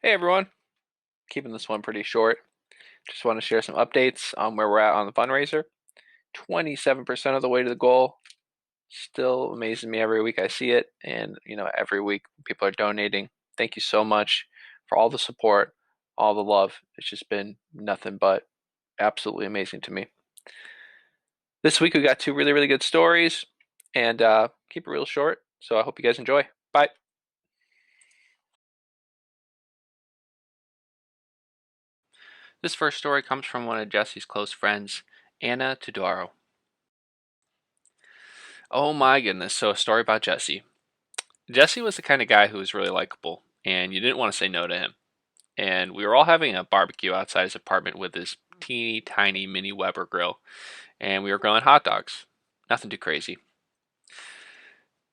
Hey everyone, keeping this one pretty short. Just want to share some updates on where we're at on the fundraiser. 27% of the way to the goal. Still amazes me every week I see it, and every week people are donating. Thank you so much for all the support, all the love. It's just been nothing but absolutely amazing to me. This week we got two really, really good stories, and keep it real short. So I hope you guys enjoy. Bye. This first story comes from one of Jesse's close friends, Anna Todaro. Oh my goodness. So, a story about Jesse. Jesse was the kind of guy who was really likable, and you didn't want to say no to him. And we were all having a barbecue outside his apartment with his teeny tiny mini Weber grill, and we were grilling hot dogs. Nothing too crazy.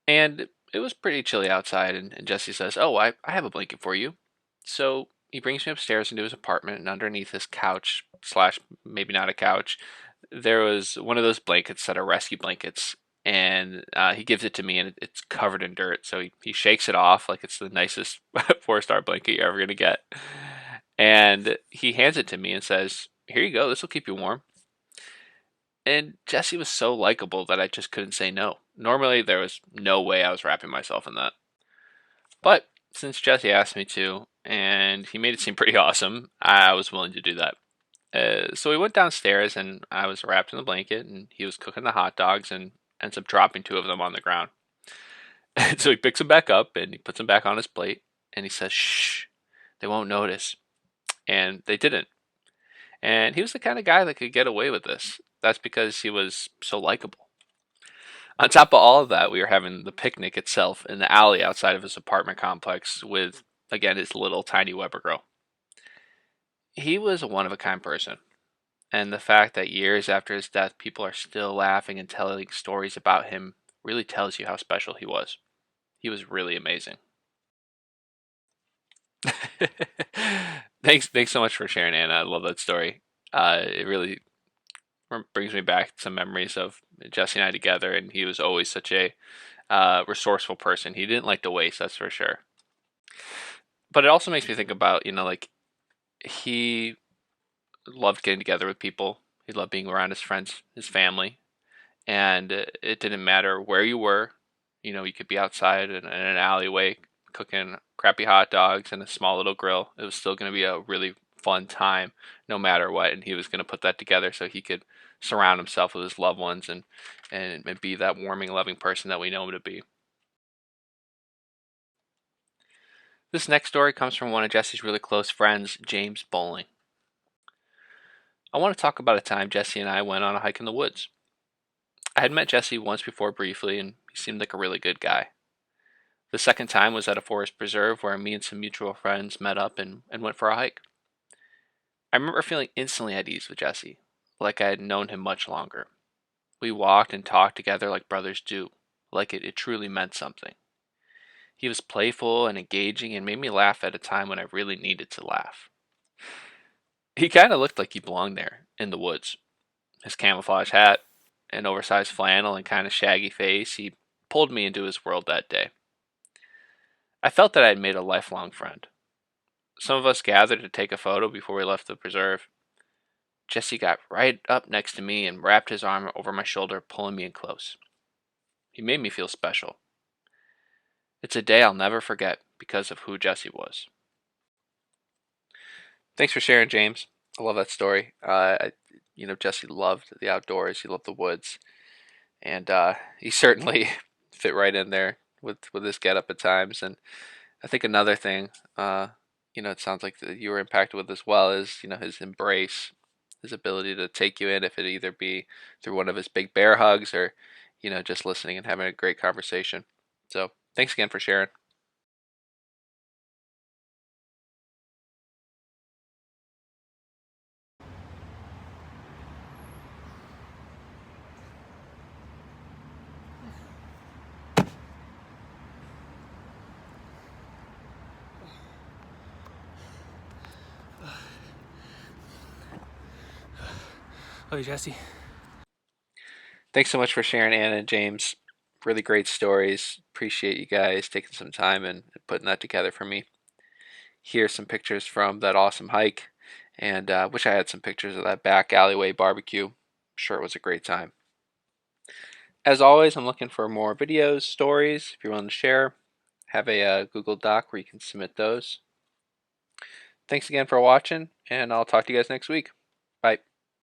And it was pretty chilly outside, and Jesse says, "Oh, I have a blanket for you." So he brings me upstairs into his apartment, and underneath his couch, slash, maybe not a couch, there was one of those blankets that are rescue blankets. And he gives it to me, and it's covered in dirt. So he shakes it off like it's the nicest 4-star blanket you're ever going to get. And he hands it to me and says, "Here you go. This will keep you warm." And Jesse was so likable that I just couldn't say no. Normally, there was no way I was wrapping myself in that. But since Jesse asked me to, and he made it seem pretty awesome, I was willing to do that. So we went downstairs, and I was wrapped in the blanket, and he was cooking the hot dogs, and ends up dropping two of them on the ground. And so he picks them back up, and he puts them back on his plate, and he says, "Shh, they won't notice." And they didn't. And he was the kind of guy that could get away with this. That's because he was so likable. On top of all of that, we were having the picnic itself in the alley outside of his apartment complex with, again, his little tiny Weber grill. He was a one of a kind person. And the fact that years after his death, people are still laughing and telling stories about him really tells you how special he was. He was really amazing. Thanks so much for sharing, Anna. I love that story. It really brings me back some memories of Jesse and I together, and he was always such a resourceful person. He didn't like to waste, that's for sure. But it also makes me think about, like he loved getting together with people. He loved being around his friends, his family, and it didn't matter where you were. You could be outside in an alleyway cooking crappy hot dogs in a small little grill. It was still going to be a really fun time, no matter what. And he was going to put that together so he could surround himself with his loved ones and be that warming, loving person that we know him to be. This next story comes from one of Jesse's really close friends, James Bowling. I want to talk about a time Jesse and I went on a hike in the woods. I had met Jesse once before briefly, and he seemed like a really good guy. The second time was at a forest preserve where me and some mutual friends met up and went for a hike. I remember feeling instantly at ease with Jesse, like I had known him much longer. We walked and talked together like brothers do, like it truly meant something. He was playful and engaging and made me laugh at a time when I really needed to laugh. He kind of looked like he belonged there, in the woods. His camouflage hat, an oversized flannel, and kind of shaggy face, he pulled me into his world that day. I felt that I had made a lifelong friend. Some of us gathered to take a photo before we left the preserve. Jesse got right up next to me and wrapped his arm over my shoulder, pulling me in close. He made me feel special. It's a day I'll never forget because of who Jesse was. Thanks for sharing, James. I love that story. Jesse loved the outdoors. He loved the woods, and he certainly fit right in there with his get up at times. And I think another thing, it sounds like that you were impacted with as well is his embrace, his ability to take you in, if it either be through one of his big bear hugs or just listening and having a great conversation. So thanks again for sharing. Oh, Jesse. Thanks so much for sharing, Anna and James. Really great stories. Appreciate you guys taking some time and putting that together for me. Here's some pictures from that awesome hike, and wish I had some pictures of that back alleyway barbecue. I'm sure it was a great time. As always, I'm looking for more videos, stories. If you're willing to share, have a Google Doc where you can submit those. Thanks again for watching, and I'll talk to you guys next week.